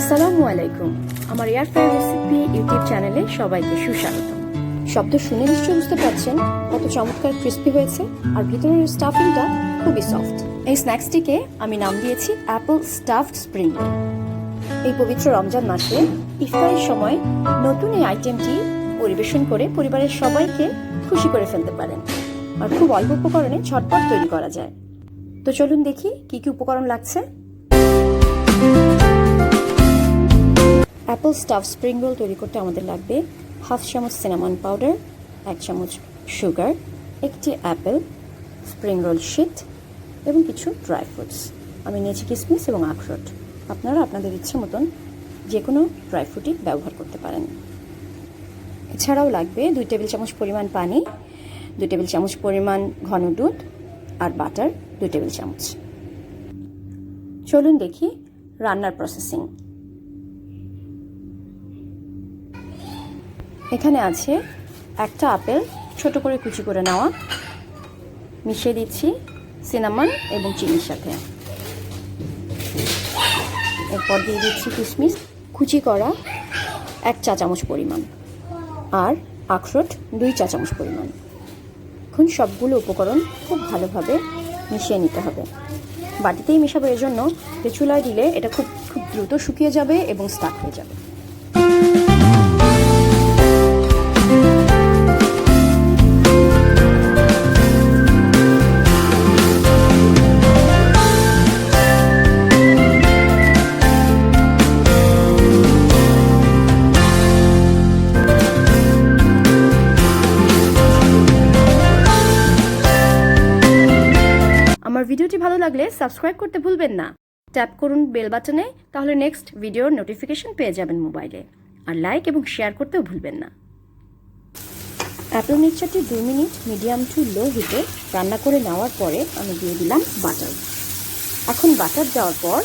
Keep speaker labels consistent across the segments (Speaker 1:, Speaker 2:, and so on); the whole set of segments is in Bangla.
Speaker 1: আসসালামু আলাইকুম। আমার এয়ার ফ্রায়ার রেসিপি ইউটিউব চ্যানেলে সবাইকে সুস্বাগতম। শব্দ শুনে নিশ্চয়ই বুঝতে পারছেন কত চমৎকার ক্রিস্পি হয়েছে, আর ভিতরের স্টাফিংটা খুবই সফট। এই স্ন্যাক্সটিকে আমি নাম দিয়েছি অ্যাপল স্টাফড স্প্রিং রোল। এই পবিত্র রমজান মাসে ইফতারের সময় নতুন এই আইটেমটি পরিবেশন করে পরিবারের সবাইকে খুশি করে ফেলতে পারেন, আর খুব অল্প উপকরণে ঝটপট তৈরি করা যায়। তো চলুন দেখি কি কি উপকরণ লাগছে। অ্যাপল স্টাফড স্প্রিং রোল তৈরি করতে আমাদের লাগবে হাফ চামচ সিনামন পাউডার, 1 চামচ সুগার, একটি অ্যাপেল, স্প্রিং রোল শিট এবং কিছু ড্রাই ফ্রুটস। আমি নিয়েছি কিশমিশ এবং আখরোট। আপনারা আপনাদের ইচ্ছে মতন যে কোনো ড্রাই ফ্রুটই ব্যবহার করতে পারেন। এছাড়াও লাগবে 2 টেবিল চামচ পরিমাণ পানি, 2 টেবিল চামচ পরিমাণ ঘন দুধ আর বাটার 2 টেবিল চামচ। চলুন দেখি রান্নার প্রসেসিং। এখানে আছে একটা আপেল ছোট করে কুচি করে নেওয়া, মিশিয়ে দিচ্ছি সিনামন এবং চিনির সাথে। এরপর দিয়ে দিচ্ছি কিশমিশ কুচি করা 1 চা চামচ পরিমাণ, আর আখরোট 2 চা চামচ পরিমাণ। এখন সবগুলো উপকরণ খুব ভালোভাবে মিশিয়ে নিতে হবে। বাটিতেই মেশাবো, এর জন্য চুলায় দিলে এটা খুব দ্রুত শুকিয়ে যাবে এবং স্টাক হয়ে যাবে। আমার ভিডিওটি ভালো লাগলে সাবস্ক্রাইব করতে ভুলবেন না। ট্যাপ করুন বেল বাটনে, তাহলে নেক্সট ভিডিওর নোটিফিকেশন পেয়ে যাবেন মোবাইলে। আর লাইক এবং শেয়ার করতেও ভুলবেন না। Apple মিক্সচারটি 2 minute medium to low হিটে রান্না করে নেওয়ার পরে আমি দিয়ে দিলাম বাটার। এখন বাটার দেওয়ার পর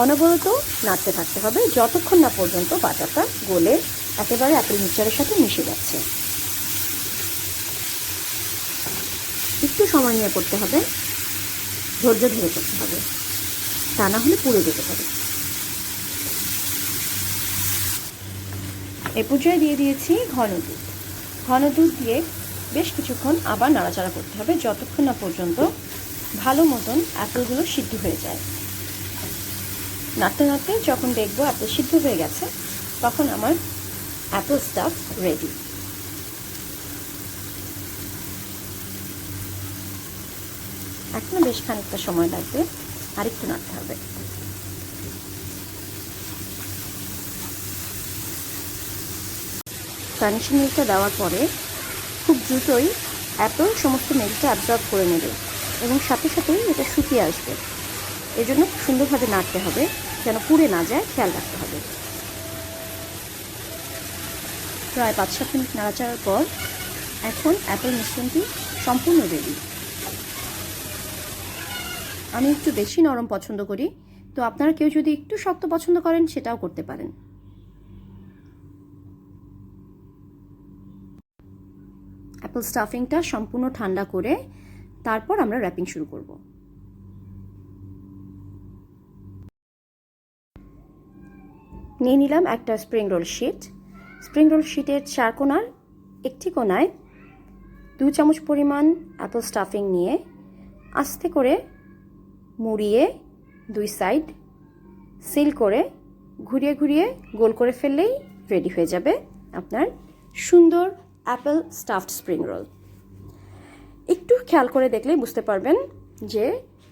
Speaker 1: অনবরত নাড়তে থাকতে হবে যতক্ষণ না পর্যন্ত বাটারটা গলে একেবারে অ্যাপেল মিক্সচারের সাথে মিশে যাচ্ছে। একটু সময় নিয়ে করতে হবে, ধৈর্য ধরে করতে হবে, তা না হলে পুড়ে যেতে পারে। এ পর্যায়ে দিয়ে দিয়েছি ঘন দুধ। ঘন দুধ দিয়ে বেশ কিছুক্ষণ আবার নাড়াচাড়া করতে হবে যতক্ষণ না পর্যন্ত ভালো মতন অ্যাপেলগুলো সিদ্ধ হয়ে যায়। নাড়তে নাড়তে যখন দেখবো অ্যাপেল সিদ্ধ হয়ে গেছে, তখন আমার অ্যাপেল স্টাফ রেডি। এখনো বেশ খানিকটা সময় লাগবে, আরেকটু নাড়তে হবে। গার্নিশিং মিল্কটা দেওয়ার পরে খুব দ্রুতই অ্যাপেল সমস্ত মিল্কটা অ্যাবজর্ব করে নেবে এবং সাথে সাথেই এটা শুকিয়ে আসবে। এজন্য সুন্দরভাবে নাড়তে হবে, যেন পুড়ে না যায় খেয়াল রাখতে হবে। প্রায় 5-7 মিনিট নাড়াচাড়ার পর এখন অ্যাপেল মিশ্রণটি সম্পূর্ণ রেডি। আমি একটু বেশি নরম পছন্দ করি, তো আপনারা কেউ যদি একটু শক্ত পছন্দ করেন সেটাও করতে পারেন। অ্যাপেল স্টাফিংটা সম্পূর্ণ ঠান্ডা করে তারপর আমরা র্যাপিং শুরু করব। নিয়ে নিলাম একটা spring roll sheet. Spring roll শিটের 4 কোণার একটি কোণায় 2 চামচ পরিমাণ অ্যাপেল স্টাফিং নিয়ে আস্তে করে মুড়িয়ে 2 সাইড সিল করে ঘুরিয়ে ঘুরিয়ে গোল করে ফেললেই রেডি হয়ে যাবে আপনার সুন্দর অ্যাপেল স্টাফড স্প্রিং রোল। একটু খেয়াল করে দেখলেই বুঝতে পারবেন যে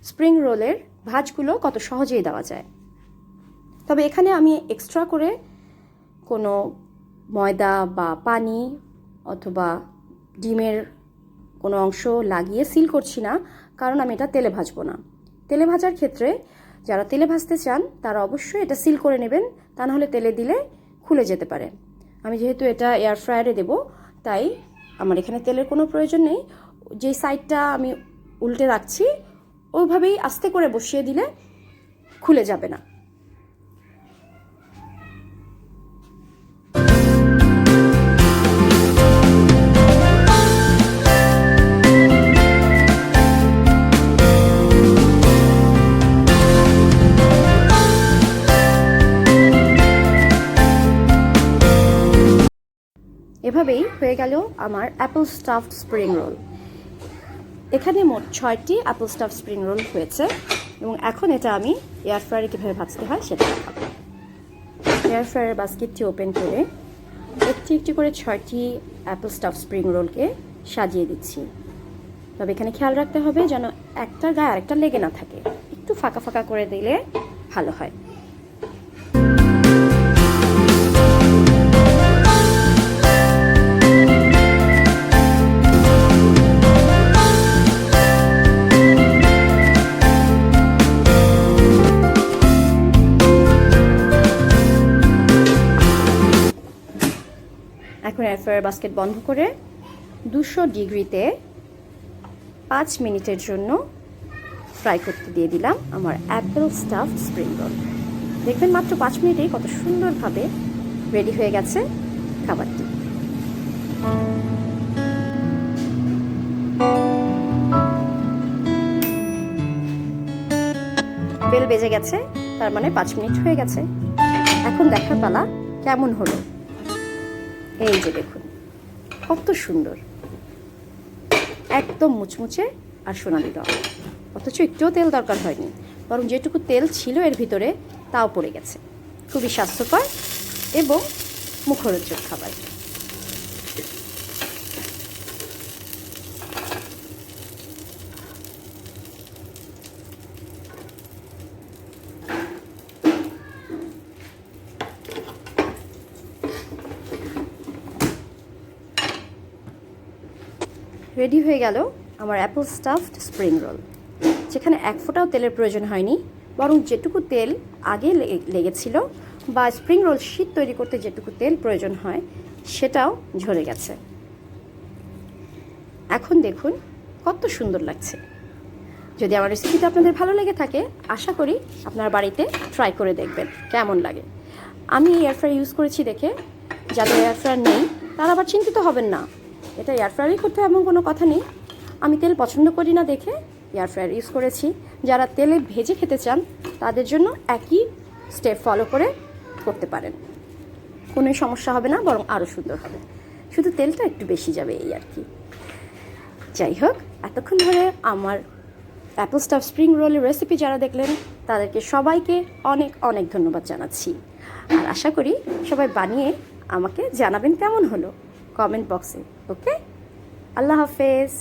Speaker 1: স্প্রিং রোলের ভাঁজগুলো কত সহজেই দেওয়া যায়। তবে এখানে আমি এক্সট্রা করে কোনো ময়দা বা পানি অথবা ডিমের কোনো অংশ লাগিয়ে সিল করছি না, কারণ আমি এটা তেলে ভাজবো না। তেলে ভাজার ক্ষেত্রে যারা তেলে ভাজতে চান তারা অবশ্যই এটা সিল করে নেবেন, তা নাহলে তেলে দিলে খুলে যেতে পারে। আমি যেহেতু এটা এয়ার ফ্রায়ারে দেব, তাই আমার এখানে তেলের কোনো প্রয়োজন নেই। যেই সাইডটা আমি উল্টে রাখছি ওইভাবেই আস্তে করে বসিয়ে দিলে খুলে যাবে না। এভাবেই হয়ে গেল আমার অ্যাপেল স্টাফড স্প্রিং রোল। এখানে মোট 6টি অ্যাপেল স্টাফড স্প্রিং রোল হয়েছে এবং এখন এটা আমি এয়ার ফ্রায়ারে কীভাবে ভাজতে হয় সেটা দেখাবো। এয়ার ফ্রায়ারের বাস্কেটটি ওপেন করে একটি একটি করে 6টি অ্যাপেল স্টাফড স্প্রিং রোলকে সাজিয়ে দিচ্ছি। তবে এখানে খেয়াল রাখতে হবে যেন একটার গায়ে আরেকটা লেগে না থাকে, একটু ফাঁকা ফাঁকা করে দিলে ভালো হয়। এখন এয়ার ফ্রায়ার বাস্কেট বন্ধ করে 200 ডিগ্রিতে 5 মিনিটের জন্য ফ্রাই করতে দিয়ে দিলাম আমার অ্যাপেল স্টাফড স্প্রিং রোল। দেখবেন মাত্র 5 মিনিটেই কত সুন্দরভাবে রেডি হয়ে গেছে খাবারটি। বেল বেজে গেছে, তার মানে 5 মিনিট হয়ে গেছে। এখন দেখার পালা কেমন হলো। এই যে দেখুন কত সুন্দর, একদম মুচমুচে আর সোনালি রং, অথচ একটুও তেল দরকার হয়নি, বরং যেটুকু তেল ছিল এর ভিতরে তাও পড়ে গেছে। খুবই স্বাস্থ্যকর এবং মুখরোচক খাবার। রেডি হয়ে গেল আমার অ্যাপেল স্টাফড স্প্রিং রোল, যেখানে এক ফোঁটাও তেলের প্রয়োজন হয়নি, বরং যেটুকু তেল আগে লেগেছিল বা স্প্রিং রোল শীট তৈরি করতে যেটুকু তেল প্রয়োজন হয় সেটাও ঝরে গেছে। এখন দেখুন কত সুন্দর লাগছে। যদি আমার রেসিপিটা আপনাদের ভালো লেগে থাকে, আশা করি আপনার বাড়িতে ট্রাই করে দেখবেন কেমন লাগে। আমি এয়ার ফ্রায়ার ইউজ করেছি দেখে যাদের এয়ার ফ্রায়ার নেই তারা আবার চিন্তিত হবেন না, এটা এয়ার ফ্রায়ারই করতে এমন কোনো কথা নেই। আমি তেল পছন্দ করি না দেখে এয়ার ফ্রায়ার ইউজ করেছি। যারা তেলে ভেজে খেতে চান তাদের জন্য একই স্টেপ ফলো করে করতে পারেন, কোনো সমস্যা হবে না, বরং আরও সুন্দর হবে। শুধু তেলটা একটু বেশি যাবে এই আর কি। যাই হোক, এতক্ষণ ধরে আমার অ্যাপেল স্টাফ স্প্রিং রোলের রেসিপি যারা দেখলেন তাদেরকে সবাইকে অনেক অনেক ধন্যবাদ জানাচ্ছি। আর আশা করি সবাই বানিয়ে আমাকে জানাবেন কেমন হলো কমেন্ট বক্সে। ওকে, আল্লাহ হাফেজ।